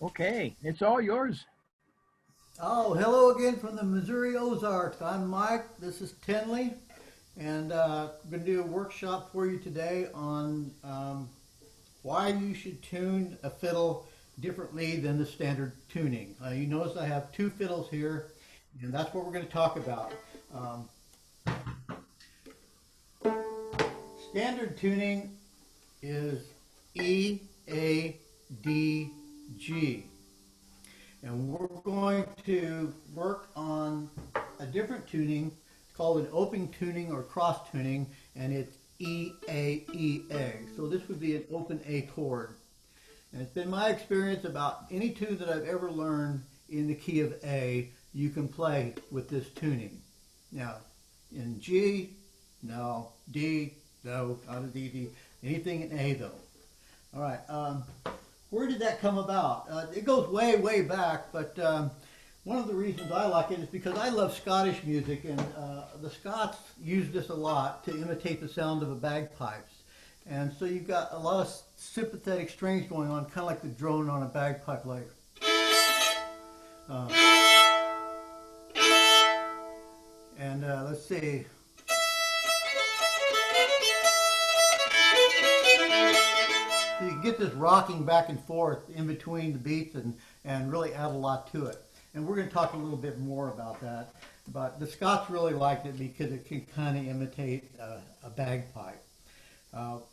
Okay, it's all yours. Oh, hello again from the Missouri Ozarks. I'm Mike. This is Tinley, and I'm going to do a workshop for you today on why you should tune a fiddle differently than the standard tuning. You notice I have two fiddles here, and that's what we're going to talk about. Um, Standard tuning is E, A, D, G. And we're going to work on a different tuning. It's called an open tuning or cross tuning, and it's E, A, E, A. So this would be an open A chord. And it's been my experience about any tune that I've ever learned in the key of A, you can play with this tuning. Now, in G, no. D, no. Not a D, D. Anything in A, though. All right. Where did that come about? It goes way, way back, but one of the reasons I like it is because I love Scottish music, and the Scots use this a lot to imitate the sound of the bagpipes. And so you've got a lot of sympathetic strings going on, kind of like the drone on a bagpipe, like. Uh, and let's see. So you get this rocking back and forth in between the beats and really add a lot to it. And we're going to talk a little bit more about that. But the Scots really liked it because it can kind of imitate a bagpipe.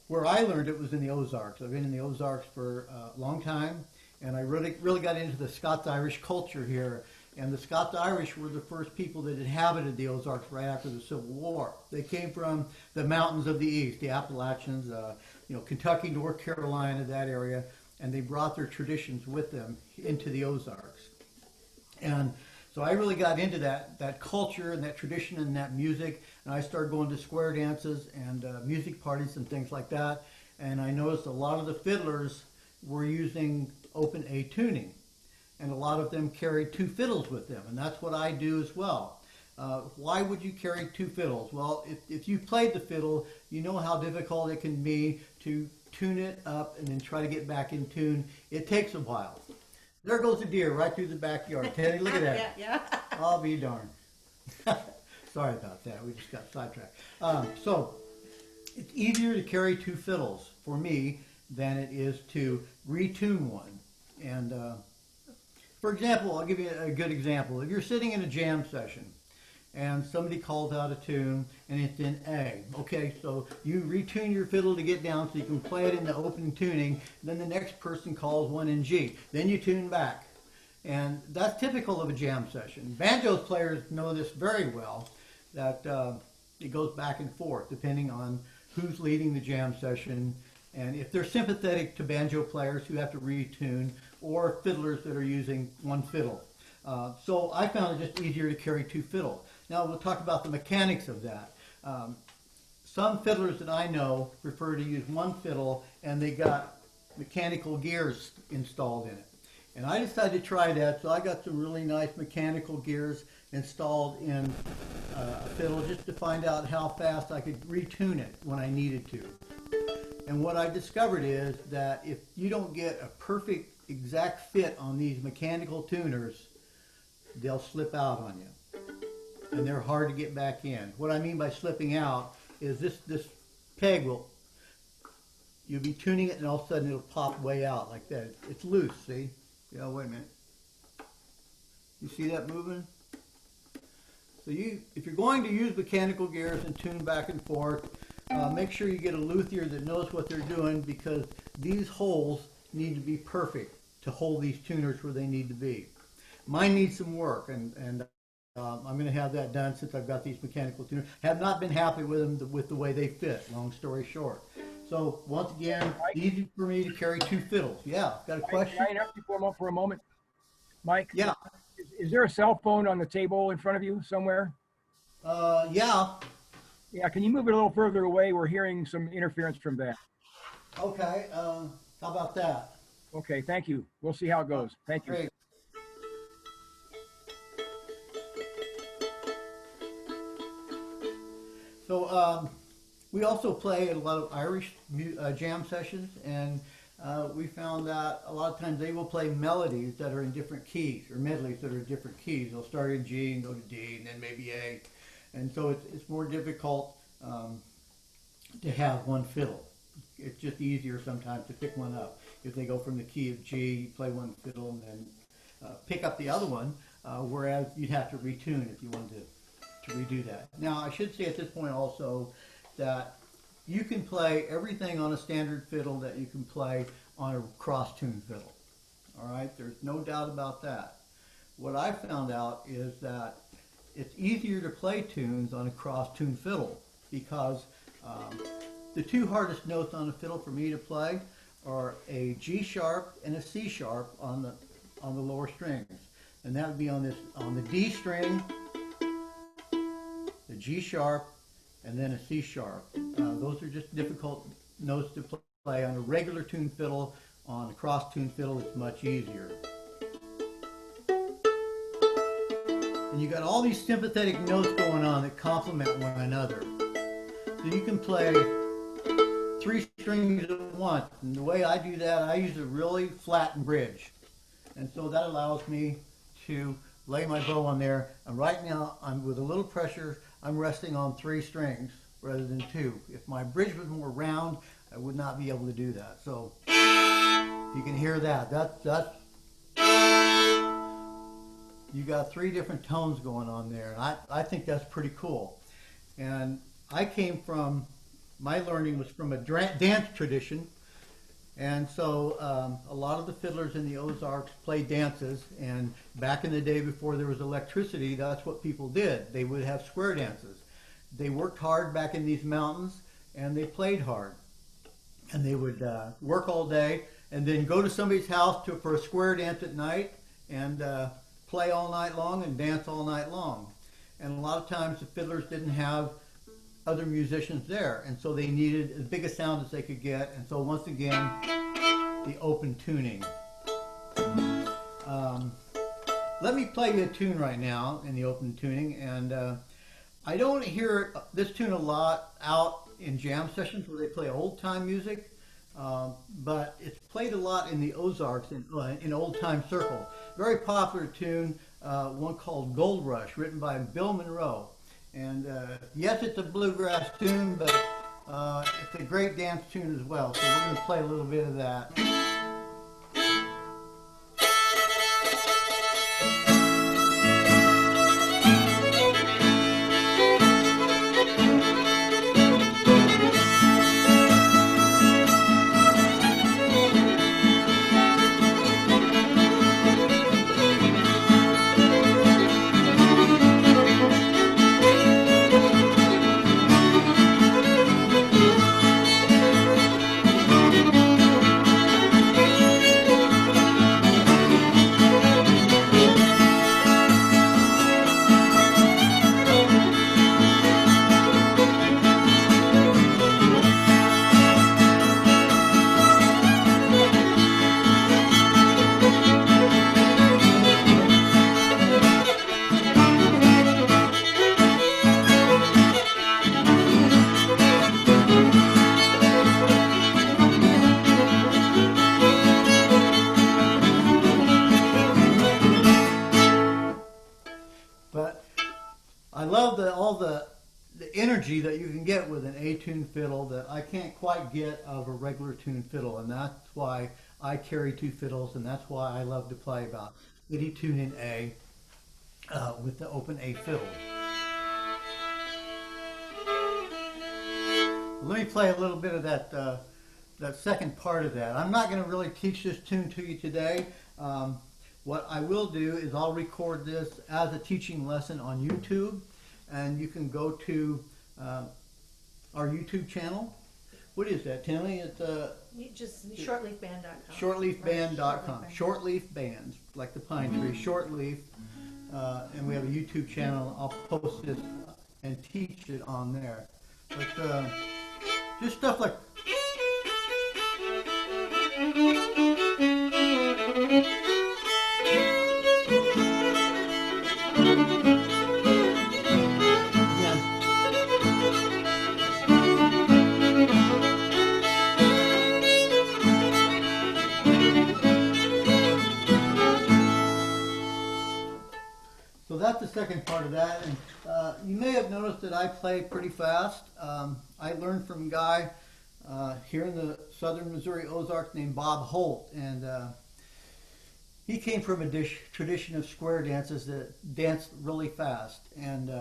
Where I learned it was in the Ozarks. I've been in the Ozarks for a long time, and I really got into the Scots-Irish culture here. And the Scots-Irish were the first people that inhabited the Ozarks right after the Civil War. They came from the mountains of the east, the Appalachians, Kentucky, North Carolina, that area, and they brought their traditions with them into the Ozarks. And so I really got into that culture and that tradition and that music, and I started going to square dances and music parties and things like that. And I noticed a lot of the fiddlers were using open A tuning, and a lot of them carried two fiddles with them, and that's what I do as well. Why would you carry two fiddles? Well, if you played the fiddle, you know how difficult it can be to tune it up and then try to get back in tune. It takes a while. There goes a deer right through the backyard. Teddy, look at that. Yeah. I'll be darned. Sorry about that. We just got sidetracked. So it's easier to carry two fiddles for me than it is to retune one. And for example, I'll give you a good example. If you're sitting in a jam session and somebody calls out a tune and it's in A, okay, so you retune your fiddle to get down so you can play it in the open tuning, then the next person calls one in G. Then you tune back. And that's typical of a jam session. Banjo players know this very well, that it goes back and forth depending on who's leading the jam session, and if they're sympathetic to banjo players who have to retune, or fiddlers that are using one fiddle. So I found it just easier to carry two fiddles. Now we'll talk about the mechanics of that. Some fiddlers that I know prefer to use one fiddle, and they got mechanical gears installed in it. And I decided to try that, so I got some really nice mechanical gears installed in a fiddle just to find out how fast I could retune it when I needed to. And what I discovered is that if you don't get a perfect exact fit on these mechanical tuners, they'll slip out on you. And they're hard to get back in. What I mean by slipping out is this peg you'll be tuning it and all of a sudden it'll pop way out like that. It's loose, see? Yeah, wait a minute. You see that moving? So if you're going to use mechanical gears and tune back and forth, make sure you get a luthier that knows what they're doing, because these holes need to be perfect to hold these tuners where they need to be. Mine needs some work, and I'm going to have that done since I've got these mechanical tuners. Have not been happy with them with the way they fit, long story short. So once again, easy for me to carry two fiddles. Yeah, got a question? Can I interrupt you for a moment? Mike? Yeah. Is there a cell phone on the table in front of you somewhere? Yeah. Yeah, can you move it a little further away? We're hearing some interference from that. Okay, how about that? Okay, thank you. We'll see how it goes. Thank you. Great. So we also play at a lot of Irish jam sessions, and we found that a lot of times they will play melodies that are in different keys, or medleys that are in different keys. They'll start in G and go to D and then maybe A. And so it's more difficult to have one fiddle. It's just easier sometimes to pick one up. If they go from the key of G, you play one fiddle and then pick up the other one, whereas you'd have to retune if you wanted to redo that. Now, I should say at this point also that you can play everything on a standard fiddle that you can play on a cross-tuned fiddle. All right, there's no doubt about that. What I found out is that it's easier to play tunes on a cross-tuned fiddle because the two hardest notes on a fiddle for me to play are a G sharp and a C sharp on the lower strings, and that would be on the D string, the G sharp, and then a C sharp. Those are just difficult notes to play on a regular tuned fiddle. On a cross tuned fiddle, it's much easier. And you got all these sympathetic notes going on that complement one another. So you can play 3 strings at once. And the way I do that, I use a really flattened bridge. And so that allows me to lay my bow on there. And right now, with a little pressure, I'm resting on 3 strings rather than 2. If my bridge was more round, I would not be able to do that. So if you can hear that, that's you got 3 different tones going on there. And I think that's pretty cool. And I came from, my learning was from a dance tradition. And so a lot of the fiddlers in the Ozarks played dances, and back in the day before there was electricity, that's what people did. They would have square dances. They worked hard back in these mountains, and they played hard. And they would work all day, and then go to somebody's house for a square dance at night, and play all night long and dance all night long. And a lot of times the fiddlers didn't have other musicians there, and so they needed as big a sound as they could get. And so once again, the open tuning. Let me play you a tune right now in the open tuning, and I don't hear this tune a lot out in jam sessions where they play old time music, but it's played a lot in the Ozarks in old time circles. Very popular tune, one called Gold Rush, written by Bill Monroe. And yes, it's a bluegrass tune, but it's a great dance tune as well. So we're going to play a little bit of that. Energy that you can get with an A-tuned fiddle that I can't quite get of a regular tuned fiddle, and that's why I carry 2 fiddles, and that's why I love to play about 80 tune in A with the open A fiddle. Let me play a little bit of that second part of that. I'm not going to really teach this tune to you today. What I will do is I'll record this as a teaching lesson on YouTube. And you can go to our YouTube channel. What is that, Tammy? It's just shortleafband.com. Shortleafband.com. Shortleaf bands, like the pine tree. Shortleaf, and we have a YouTube channel. I'll post this and teach it on there. But just stuff like. So that's the second part of that. And you may have noticed that I play pretty fast. I learned from a guy here in the southern Missouri Ozarks named Bob Holt. And he came from a tradition of square dances that danced really fast. And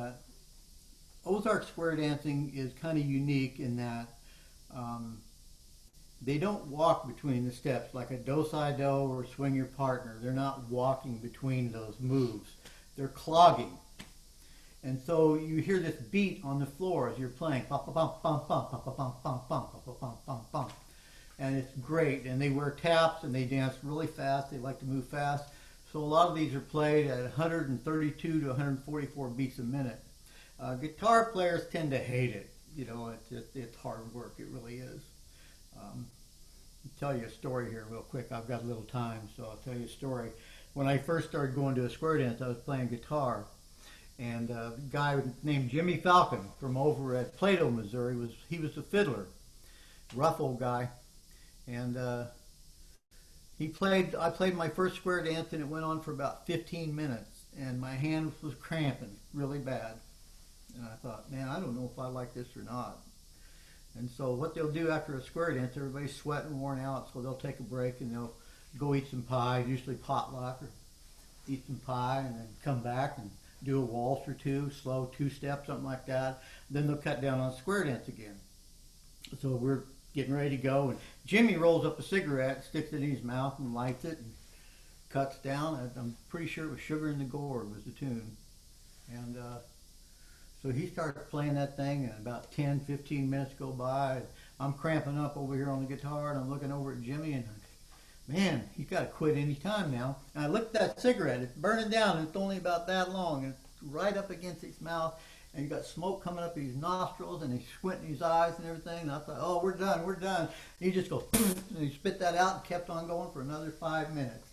Ozark square dancing is kind of unique in that they don't walk between the steps like a do-si-do or swing your partner. They're not walking between those moves. They're clogging. And so you hear this beat on the floor as you're playing. And it's great. And they wear taps and they dance really fast. They like to move fast. So a lot of these are played at 132 to 144 beats a minute. Guitar players tend to hate it. You know, it's hard work. It really is. I'll tell you a story here real quick. I've got a little time, so I'll tell you a story. When I first started going to a square dance, I was playing guitar. And a guy named Jimmy Falcon from over at Plato, Missouri, he was a fiddler. Rough old guy. And I played my first square dance, and it went on for about 15 minutes. And my hand was cramping really bad. And I thought, man, I don't know if I like this or not. And so what they'll do after a square dance, everybody's sweating and worn out, so they'll take a break and they'll go eat some pie, usually potluck, or eat some pie, and then come back and do a waltz or two, slow two-step, something like that. Then they'll cut down on square dance again. So we're getting ready to go, and Jimmy rolls up a cigarette, sticks it in his mouth, and lights it, and cuts down. I'm pretty sure it was Sugar in the Gourd was the tune. And so he starts playing that thing, and about 10, 15 minutes go by. And I'm cramping up over here on the guitar, and I'm looking over at Jimmy, and man, he's got to quit any time now. And I looked at that cigarette. It's burning down, and it's only about that long. And it's right up against his mouth, and you got smoke coming up his nostrils, and he's squinting his eyes and everything. And I thought, oh, we're done, we're done. And he just goes, and he spit that out and kept on going for another 5 minutes.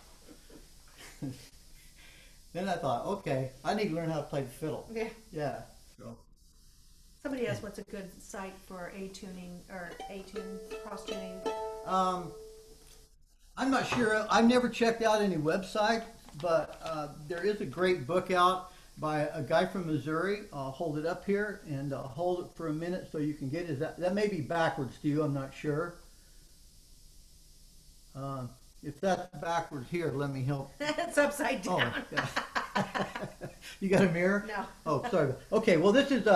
Then I thought, okay, I need to learn how to play the fiddle. Yeah. Yeah. So. Somebody asked what's a good site for A-tuning or A-tune cross-tuning. I'm not sure. I've never checked out any website, but there is a great book out by a guy from Missouri. I'll hold it up here and hold it for a minute so you can get it. That may be backwards to you. I'm not sure. If that's backwards here, let me help. It's upside down. Oh, yeah. You got a mirror? No. Oh, sorry. Okay, well, this is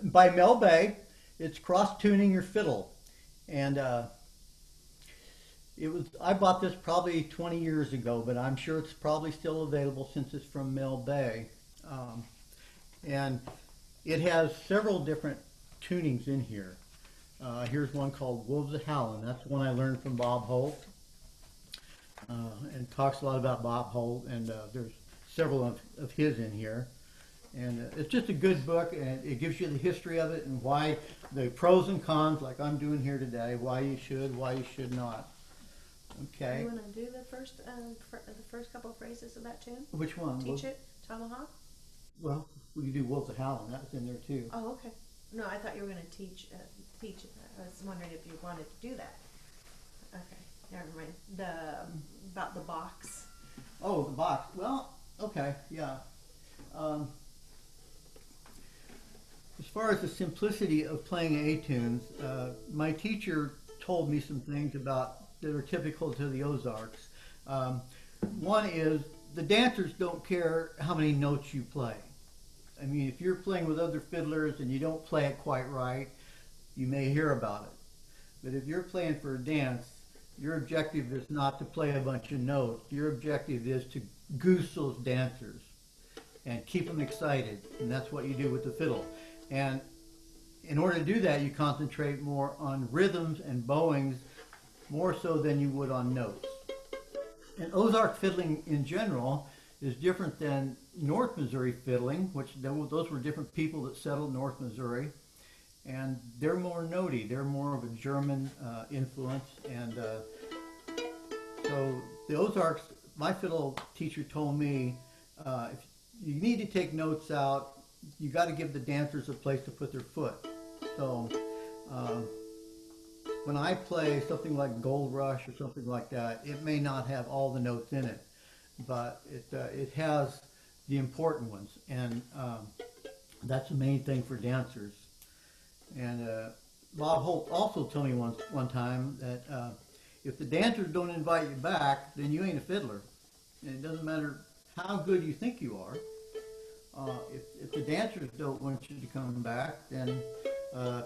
by Mel Bay. It's cross-tuning your fiddle. And I bought this probably 20 years ago, but I'm sure it's probably still available since it's from Mel Bay. And it has several different tunings in here. Here's one called Wolves of Helen. That's one I learned from Bob Holt. And talks a lot about Bob Holt, and there's several of his in here. And it's just a good book, and it gives you the history of it and why the pros and cons, like I'm doing here today, why you should not. Okay. You want to do the first couple of phrases of that tune? Which one? Teach it, Tomahawk? Well, we could do Wolves of Helen. That's in there too. Oh, okay. No, I thought you were going to teach it. I was wondering if you wanted to do that. Okay, never mind. About the box. Oh, the box. Well, okay, yeah. As far as the simplicity of playing A-tunes, my teacher told me some things that are typical to the Ozarks. One is the dancers don't care how many notes you play. I mean, if you're playing with other fiddlers and you don't play it quite right, you may hear about it. But if you're playing for a dance, your objective is not to play a bunch of notes. Your objective is to goose those dancers and keep them excited. And that's what you do with the fiddle. And in order to do that, you concentrate more on rhythms and bowings, more so than you would on notes. And Ozark fiddling in general is different than North Missouri fiddling, which those were different people that settled North Missouri. And they're more notey. They're more of a German influence. And so the Ozarks, my fiddle teacher told me, if you need to take notes out, you got to give the dancers a place to put their foot. So when I play something like Gold Rush or something like that, it may not have all the notes in it, but it has the important ones, and that's the main thing for dancers. And Bob Holt also told me one time that if the dancers don't invite you back, then you ain't a fiddler. And it doesn't matter how good you think you are. If the dancers don't want you to come back, then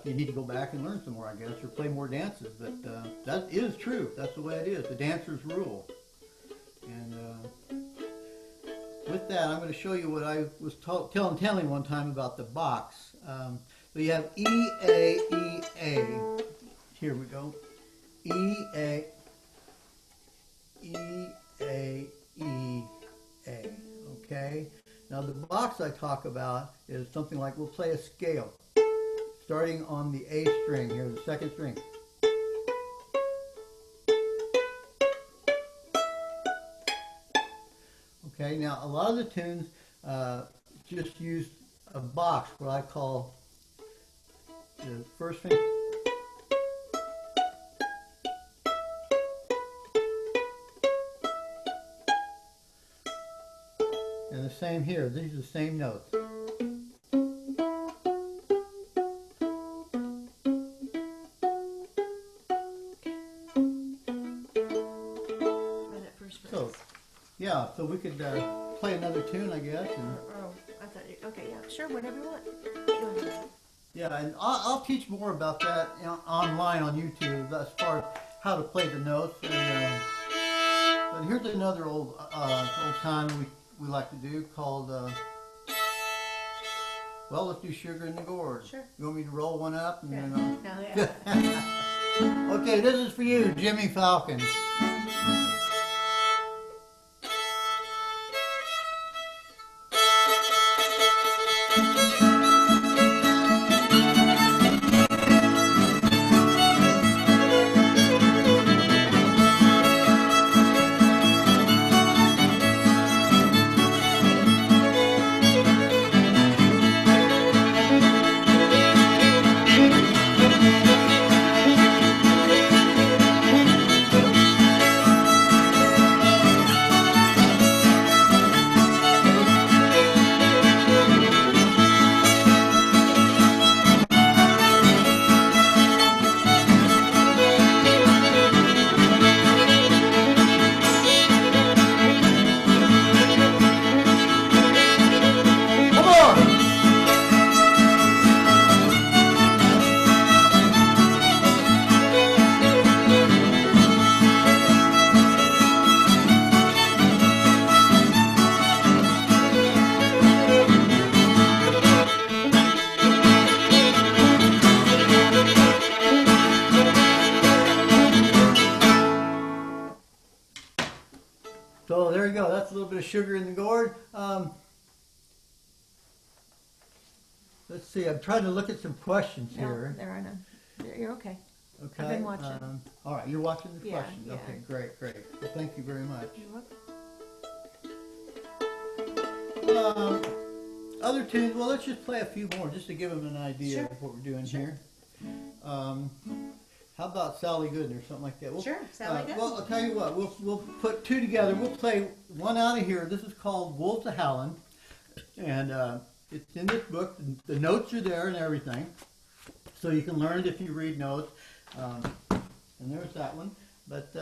you need to go back and learn some more, I guess, or play more dances. But that is true. That's the way it is. The dancers rule. And with that, I'm going to show you what I was telling one time about the box. So you have E, A, E, A. Here we go. E, A, E, A, E, A. Okay? Now the box I talk about is something like, we'll play a scale. Starting on the A string here, the second string. Okay, now a lot of the tunes just use a box, what I call the first finger. And the same here, these are the same notes. So, yeah, so we could play another tune, I guess. And, Oh, I thought you, okay, yeah, sure, whatever you want. yeah, and I'll teach more about that online on YouTube as far as how to play the notes. And, but here's another old time we like to do called, well, let's do Sugar in the Gourd. Sure. You want me to roll one up? And Yeah. then, No, yeah. okay, this is for you, Jimmy Falcon. So there you go. That's a little bit of Sugar in the Gourd. Let's see. I'm trying to look at some questions No, here. there are none. You're okay. Okay. I've been watching. All right. You're watching the Yeah, questions. yeah. Okay. Great. Great. Well, thank you very much. You're welcome. Other tunes. Well, let's just play a few more just to give them an idea Sure. of what we're doing Sure. here. How about Sally Gooden or something like that? Sure, Sally Gooden. Well, I'll tell you what. We'll put two together. We'll play one out of here. This is called Wolves of Helen, and it's in this book. The notes are there and everything, so you can learn it if you read notes. And there's that one. But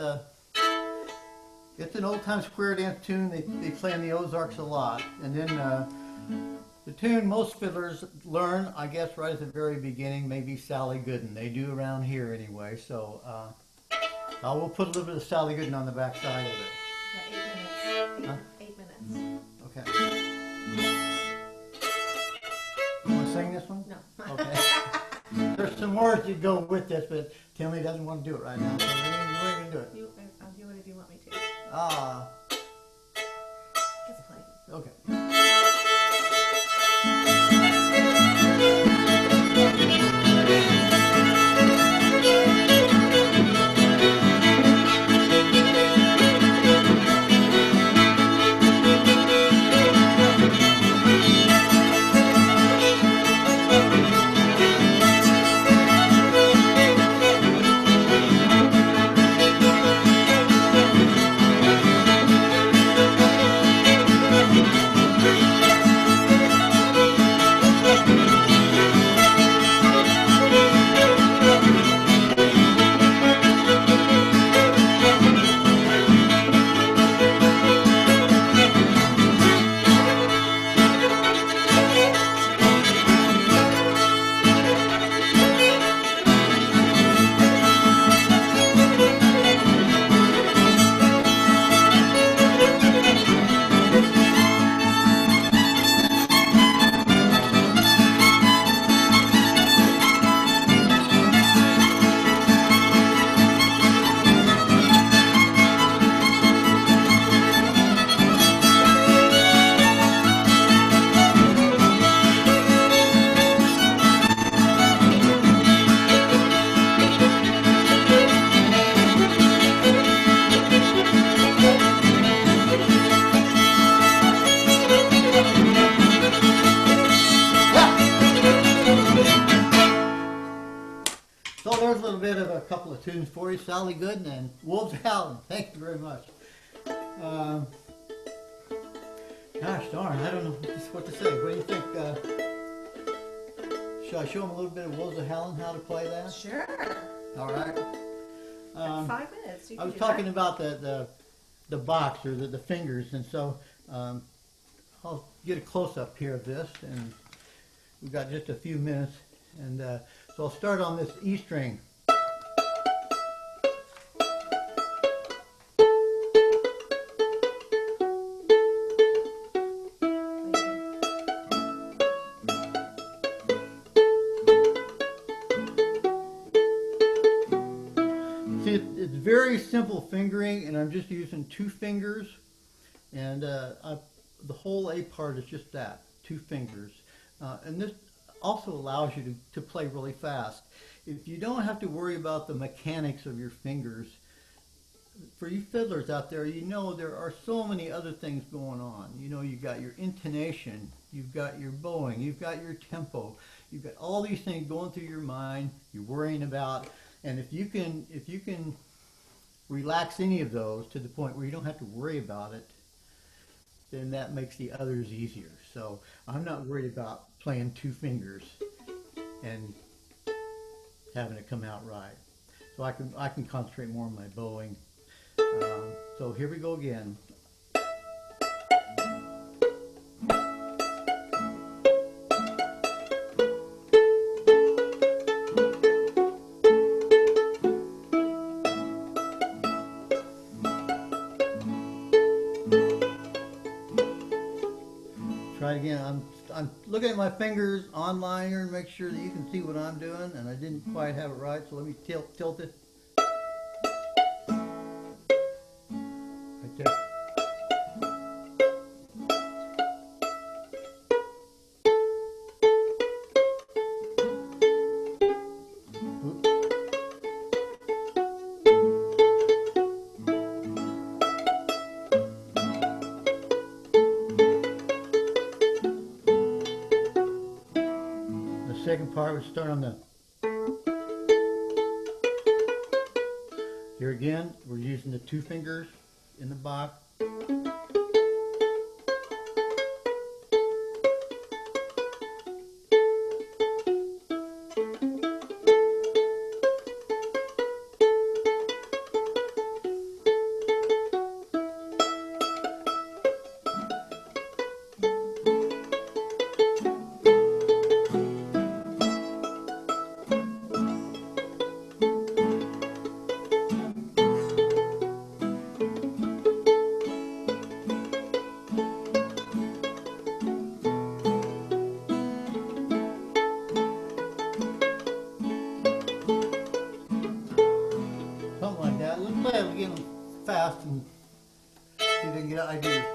it's an old-time square dance tune. They play in the Ozarks a lot, and then. The tune most fiddlers learn, I guess, right at the very beginning, maybe Sally Gooden. They do around here anyway, so I will put a little bit of Sally Gooden on the back side of it. Yeah, 8 minutes. Huh? 8 minutes. Okay. You want to sing this one? No. Okay. There's some words that go with this, but Timmy doesn't want to do it right now, so we're going to do it. I'll do whatever you want me to. Ah, Let's play. okay. little bit of a couple of tunes for you. Sally Gooden and Wolves Howling. Thank you very much. Gosh darn, I don't know what to say. What do you think? Should I show them a little bit of Wolves Howling, how to play that? Sure. All right. 5 minutes. You I can was do talking that. about the box or the fingers, and so I'll get a close-up here of this, and we've got just a few minutes, and so I'll start on this E string. See, it's very simple fingering, and I'm just using 2 fingers, and the whole A part is just that, 2 fingers. And this also allows you to play really fast. If you don't have to worry about the mechanics of your fingers, for you fiddlers out there, you know there are so many other things going on. You know, you've got your intonation, you've got your bowing, you've got your tempo, you've got all these things going through your mind, you're worrying about, and if you can relax any of those to the point where you don't have to worry about it, then that makes the others easier. So I'm not worried about playing 2 fingers and having it come out right. So I can concentrate more on my bowing. So here we go again. Try it again. I'm looking at my fingers online here and make sure that you can see what I'm doing, and I didn't quite have it right, so let me tilt it. Right there. Oops. The second part would start on the. Here again, we're using the 2 fingers in the box. Something like that. Let's play it again fast and see if we can get ideas.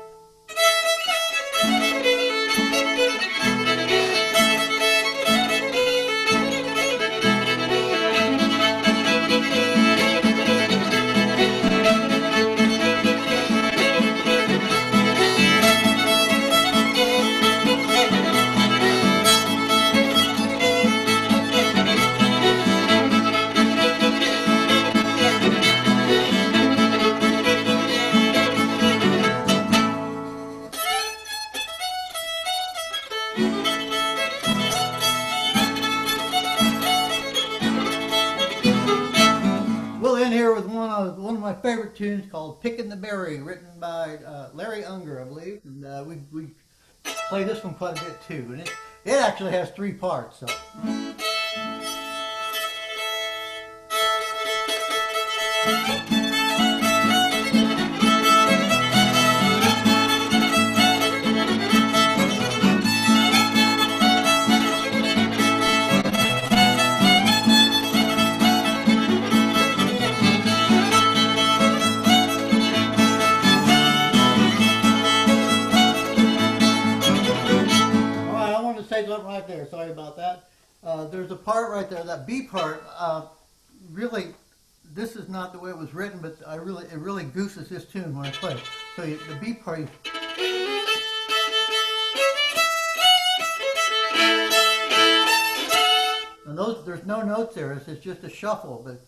We'll end here with one of my favorite tunes called "Pickin' the Berry," written by Larry Unger, I believe, and we play this one quite a bit too. And it actually has 3 parts. So. Say something right there. Sorry about that. There's a part right there, that B part. Really, this is not the way it was written, but it really gooses this tune when I play it. So the B part. And and there's no notes there. It's just a shuffle, but.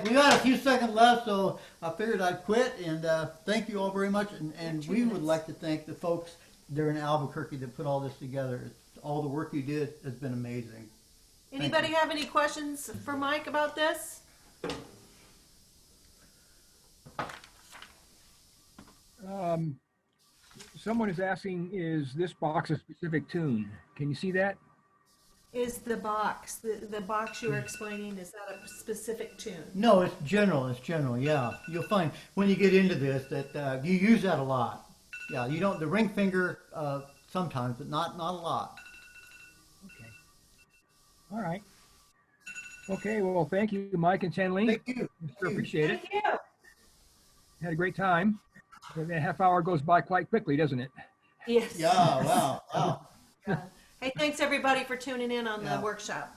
We got a few seconds left, so I figured I'd quit. And thank you all very much. And we would like to thank the folks there in Albuquerque that put all this together. All the work you did has been amazing. Anybody have any questions for Mike about this? Someone is asking, is this box a specific tune? Can you see that? Is the box, the box you were explaining, is that a specific tune? No, it's general. It's general. Yeah, you'll find when you get into this that you use that a lot. Yeah, you don't the ring finger sometimes, but not a lot. Okay. All right. Okay. Well, thank you, Mike and Chanley. Thank you. Sure appreciate it. Thank you. Had a great time. That half hour goes by quite quickly, doesn't it? Yes. Yeah. Wow. Wow. Hey, thanks everybody for tuning in on Yeah. the workshop.